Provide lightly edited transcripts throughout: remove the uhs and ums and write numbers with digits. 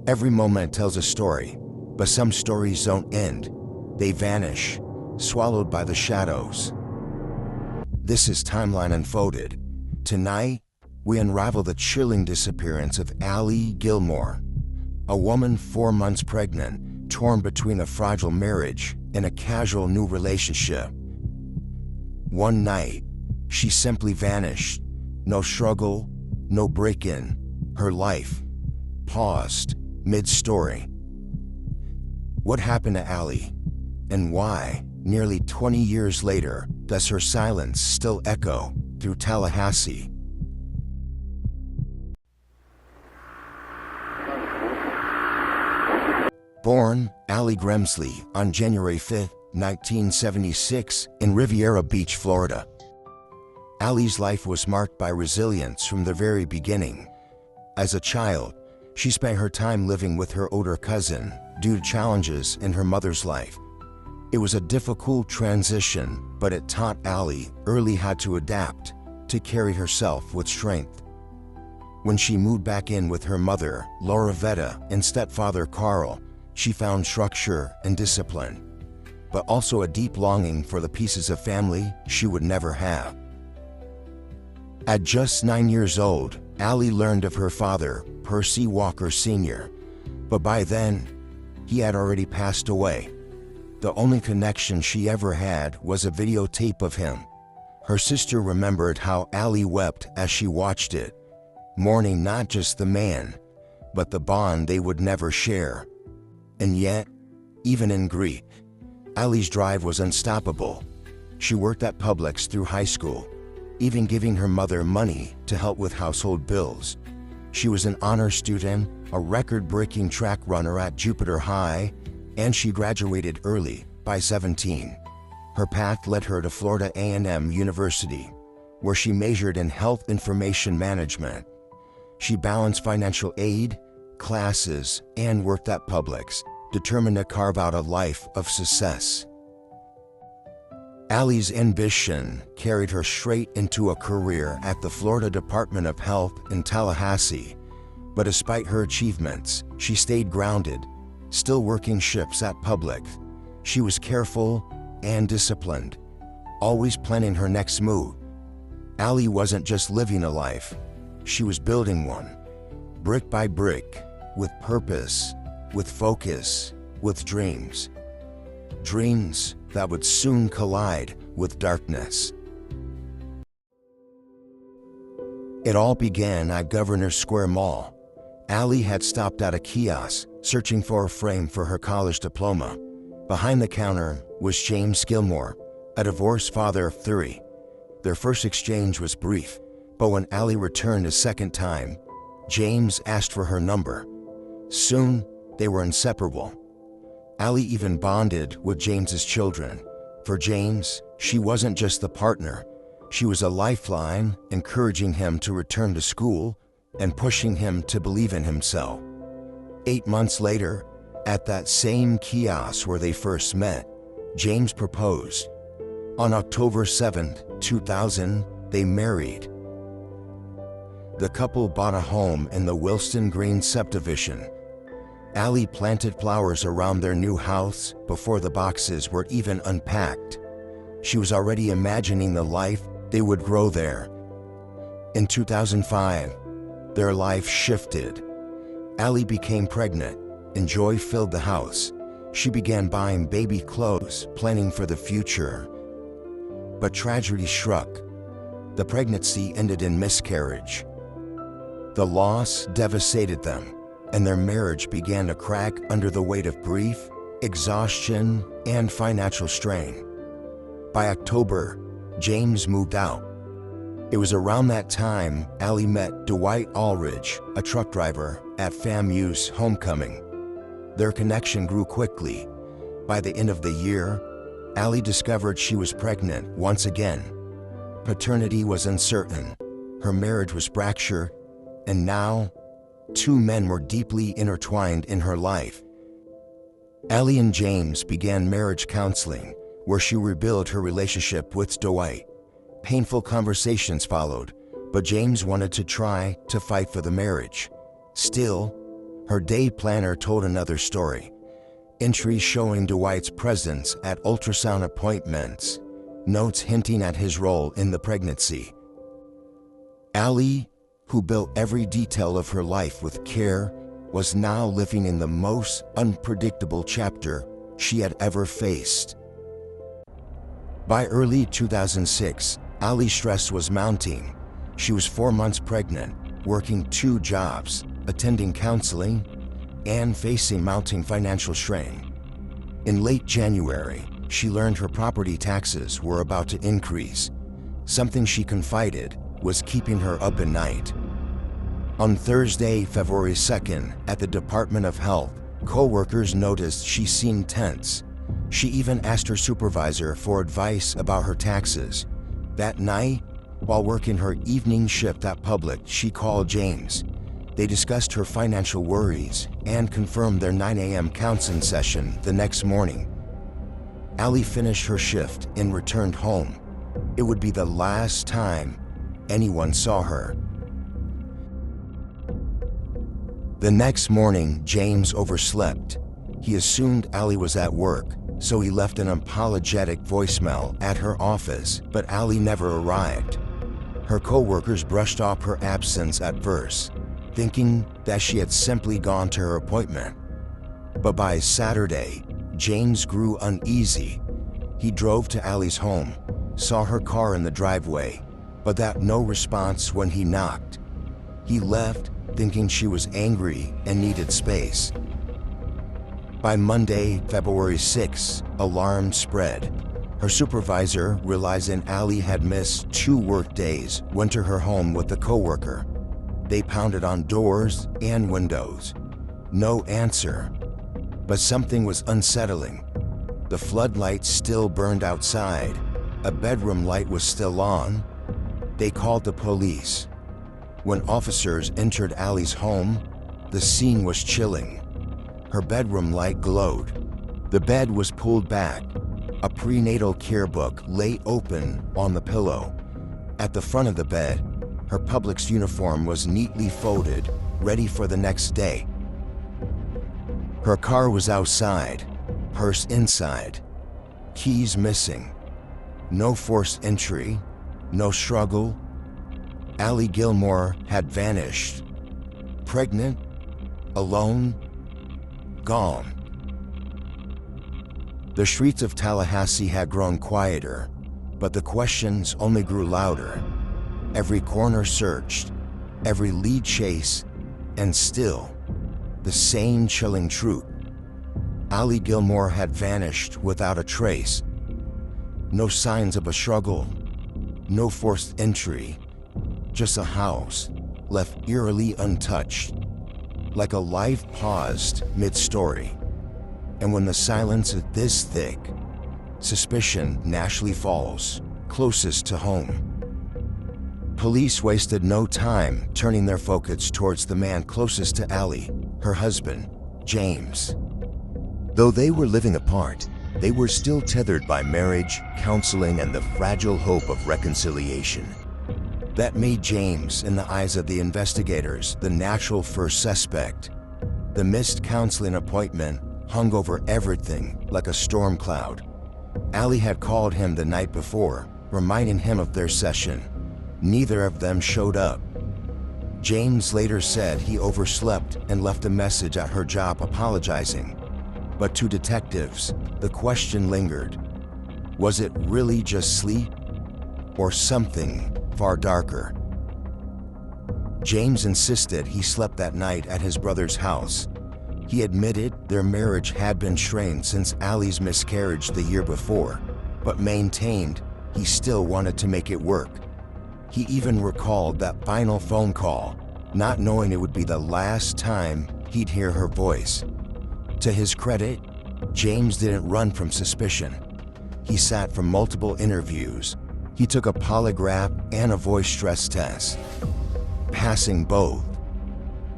Every moment tells a story, but some stories don't end. They vanish, swallowed by the shadows. This is Timeline Unfolded. Tonight, we unravel the chilling disappearance of Ali Gilmore, a woman 4 months pregnant, torn between a fragile marriage and a casual new relationship. One night, she simply vanished. No struggle, no break-in. Her life paused mid-story. What happened to Ali? And why, nearly 20 years later, does her silence still echo through Tallahassee? Born Ali Grimsley on January 5, 1976, in Riviera Beach, Florida. Ali's life was marked by resilience from the very beginning. As a child, she spent her time living with her older cousin due to challenges in her mother's life. It was a difficult transition, but it taught Ali early how to adapt, to carry herself with strength. When she moved back in with her mother, Laura Vetta, and stepfather Carl, she found structure and discipline, but also a deep longing for the pieces of family she would never have. At just 9 years old, Ali learned of her father, Percy Walker Sr., but by then, he had already passed away. The only connection she ever had was a videotape of him. Her sister remembered how Ali wept as she watched it, mourning not just the man, but the bond they would never share. And yet, even in grief, Ali's drive was unstoppable. She worked at Publix through high school, even giving her mother money to help with household bills. She was an honor student, a record-breaking track runner at Jupiter High, and she graduated early, by 17. Her path led her to Florida A&M University, where she majored in health information management. She balanced financial aid, classes, and worked at Publix, determined to carve out a life of success. Ali's ambition carried her straight into a career at the Florida Department of Health in Tallahassee, but despite her achievements, she stayed grounded, still working shifts at Publix. She was careful and disciplined, always planning her next move. Ali wasn't just living a life, she was building one, brick by brick, with purpose, with focus, with dreams. Dreams that would soon collide with darkness. It all began at Governor Square Mall. Ali had stopped at a kiosk, searching for a frame for her college diploma. Behind the counter was James Gilmore, a divorced father of 3. Their first exchange was brief, but when Ali returned a second time, James asked for her number. Soon, they were inseparable. Ali even bonded with James's children. For James, she wasn't just the partner, she was a lifeline, encouraging him to return to school and pushing him to believe in himself. 8 months later, at that same kiosk where they first met, James proposed. On October 7, 2000, they married. The couple bought a home in the Wilston Green subdivision. Ali planted flowers around their new house before the boxes were even unpacked. She was already imagining the life they would grow there. In 2005, their life shifted. Ali became pregnant, and joy filled the house. She began buying baby clothes, planning for the future. But tragedy struck. The pregnancy ended in miscarriage. The loss devastated them, and their marriage began to crack under the weight of grief, exhaustion, and financial strain. By October, James moved out. It was around that time Ali met Dwight Aldridge, a truck driver at FAMU's homecoming. Their connection grew quickly. By the end of the year, Ali discovered she was pregnant once again. Paternity was uncertain, her marriage was fractured, and now, 2 men were deeply intertwined in her life. Ali and James began marriage counseling, where she rebuilt her relationship with Dwight. Painful conversations followed, but James wanted to try to fight for the marriage. Still, Her day planner told another story. Entries showing Dwight's presence at ultrasound appointments, notes hinting at his role in the pregnancy. Ali, who built every detail of her life with care, was now living in the most unpredictable chapter she had ever faced. By early 2006, Ali's stress was mounting. She was 4 months pregnant, working 2 jobs, attending counseling, and facing mounting financial strain. In late January, she learned her property taxes were about to increase. Something she confided was keeping her up at night. On Thursday, February 2nd, at the Department of Health, co-workers noticed she seemed tense. She even asked her supervisor for advice about her taxes. That night, while working her evening shift at Public, she called James. They discussed her financial worries and confirmed their 9 a.m. counseling session the next morning. Ali finished her shift and returned home. It would be the last time anyone saw her. The next morning, James overslept. He assumed Ali was at work, so he left an apologetic voicemail at her office, but Ali never arrived. Her co-workers brushed off her absence at first, thinking that she had simply gone to her appointment. But by Saturday, James grew uneasy. He drove to Ali's home, saw her car in the driveway, but got no response when he knocked. He left, thinking she was angry and needed space. By Monday, February 6, alarm spread. Her supervisor, realizing Ali had missed 2 work days, went to her home with a coworker. They pounded on doors and windows. No answer. But something was unsettling. The floodlights still burned outside. A bedroom light was still on. They called the police. When officers entered Ali's home, the scene was chilling. Her bedroom light glowed. The bed was pulled back. A prenatal care book lay open on the pillow. At the front of the bed, her Publix uniform was neatly folded, ready for the next day. Her car was outside, purse inside, keys missing. No forced entry, no struggle. Ali Gilmore had vanished. Pregnant, alone, gone. The streets of Tallahassee had grown quieter, but the questions only grew louder. Every corner searched, every lead chased, and still, the same chilling truth. Ali Gilmore had vanished without a trace. No signs of a struggle, no forced entry, just a house left eerily untouched, like a life paused mid-story. And when the silence is this thick, suspicion naturally falls closest to home. Police wasted no time turning their focus towards the man closest to Ali, her husband, James. Though they were living apart, they were still tethered by marriage, counseling, and the fragile hope of reconciliation. That made James, in the eyes of the investigators, the natural first suspect. The missed counseling appointment hung over everything like a storm cloud. Ali had called him the night before, reminding him of their session. Neither of them showed up. James later said he overslept and left a message at her job apologizing. But to detectives, the question lingered. Was it really just sleep, or something far darker? James insisted he slept that night at his brother's house. He admitted their marriage had been strained since Ali's miscarriage the year before, but maintained he still wanted to make it work. He even recalled that final phone call, not knowing it would be the last time he'd hear her voice. To his credit, James didn't run from suspicion. He sat for multiple interviews. He took a polygraph and a voice stress test. Passing both,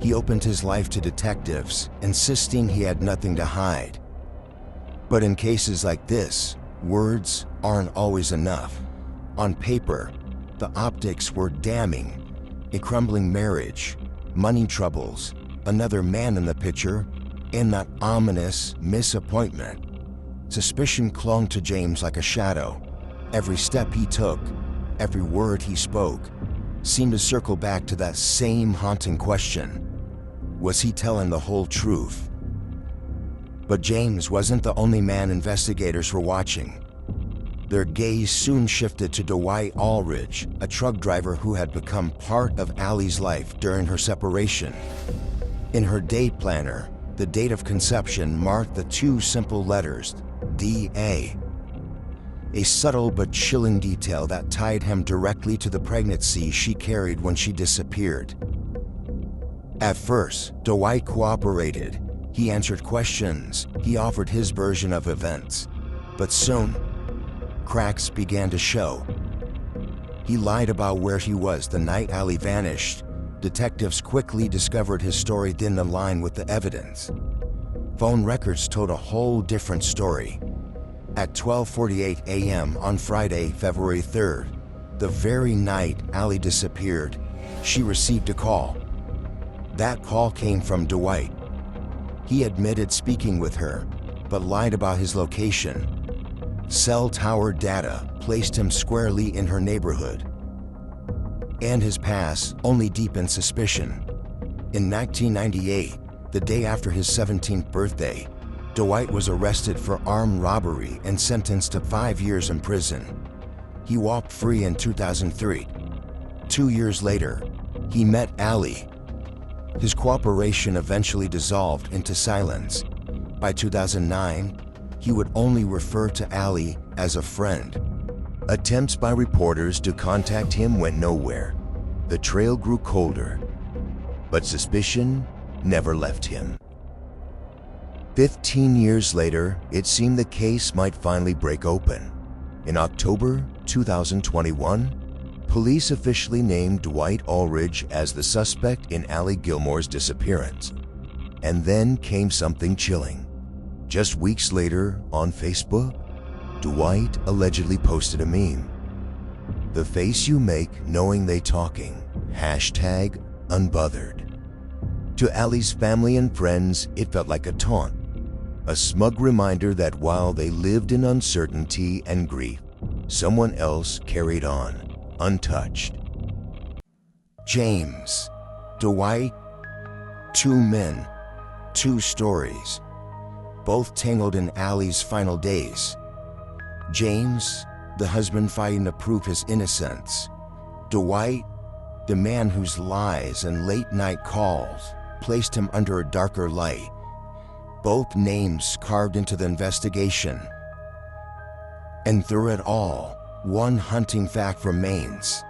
he opened his life to detectives, insisting he had nothing to hide. But in cases like this, words aren't always enough. On paper, the optics were damning: a crumbling marriage, money troubles, another man in the picture, and that ominous misappointment. Suspicion clung to James like a shadow. Every step he took, every word he spoke, seemed to circle back to that same haunting question. Was he telling the whole truth? But James wasn't the only man investigators were watching. Their gaze soon shifted to Dwight Aldridge, a truck driver who had become part of Ali's life during her separation. In her day planner, the date of conception marked the two simple letters, D.A. A subtle but chilling detail that tied him directly to the pregnancy she carried when she disappeared. At first, Dwight cooperated. He answered questions. He offered his version of events. But soon, cracks began to show. He lied about where he was the night Ali vanished. Detectives quickly discovered his story didn't align with the evidence. Phone records told a whole different story. At 12:48 a.m. on Friday, February 3rd, the very night Ali disappeared, she received a call. That call came from Dwight. He admitted speaking with her, but lied about his location. Cell tower data placed him squarely in her neighborhood. And his past only deepened suspicion. In 1998, the day after his 17th birthday, Dwight was arrested for armed robbery and sentenced to 5 years in prison. He walked free in 2003. 2 years later, he met Ali. His cooperation eventually dissolved into silence. By 2009, he would only refer to Ali as a friend. Attempts by reporters to contact him went nowhere. The trail grew colder, but suspicion never left him. 15 years later, it seemed the case might finally break open. In October 2021, police officially named Dwight Aldridge as the suspect in Ali Gilmore's disappearance. And then came something chilling. Just weeks later, on Facebook, Dwight allegedly posted a meme. "The face you make knowing they talking, #unbothered." To Ali's family and friends, it felt like a taunt. A smug reminder that while they lived in uncertainty and grief, someone else carried on, untouched. James, Dwight, two men, two stories, both tangled in Ali's final days. James, the husband fighting to prove his innocence. Dwight, the man whose lies and late-night calls placed him under a darker light. Both names carved into the investigation. And through it all, one haunting fact remains.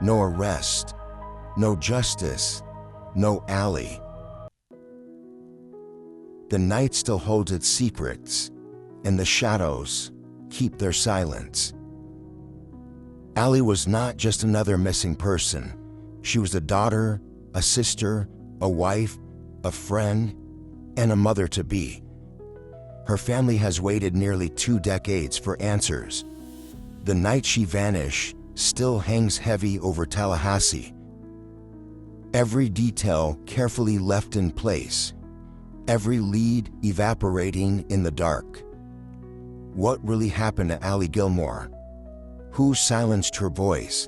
No arrest, no justice, no Ali. The night still holds its secrets, and the shadows keep their silence. Ali was not just another missing person. She was a daughter, a sister, a wife, a friend, and a mother-to-be. Her family has waited nearly 2 decades for answers. The night she vanished still hangs heavy over Tallahassee. Every detail carefully left in place, every lead evaporating in the dark. What really happened to Ali Gilmore? Who silenced her voice?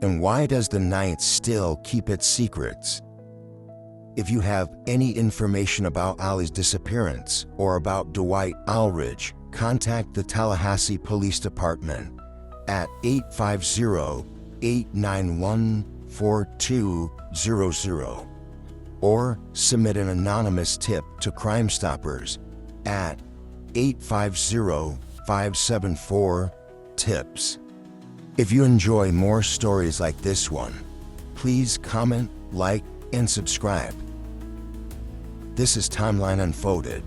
And why does the night still keep its secrets? If you have any information about Ali's disappearance or about Dwight Aldridge, contact the Tallahassee Police Department at 850-891-4200 or submit an anonymous tip to Crime Stoppers at 850-574-TIPS. If you enjoy more stories like this one, please comment, like, and subscribe. This is Timeline Unfolded.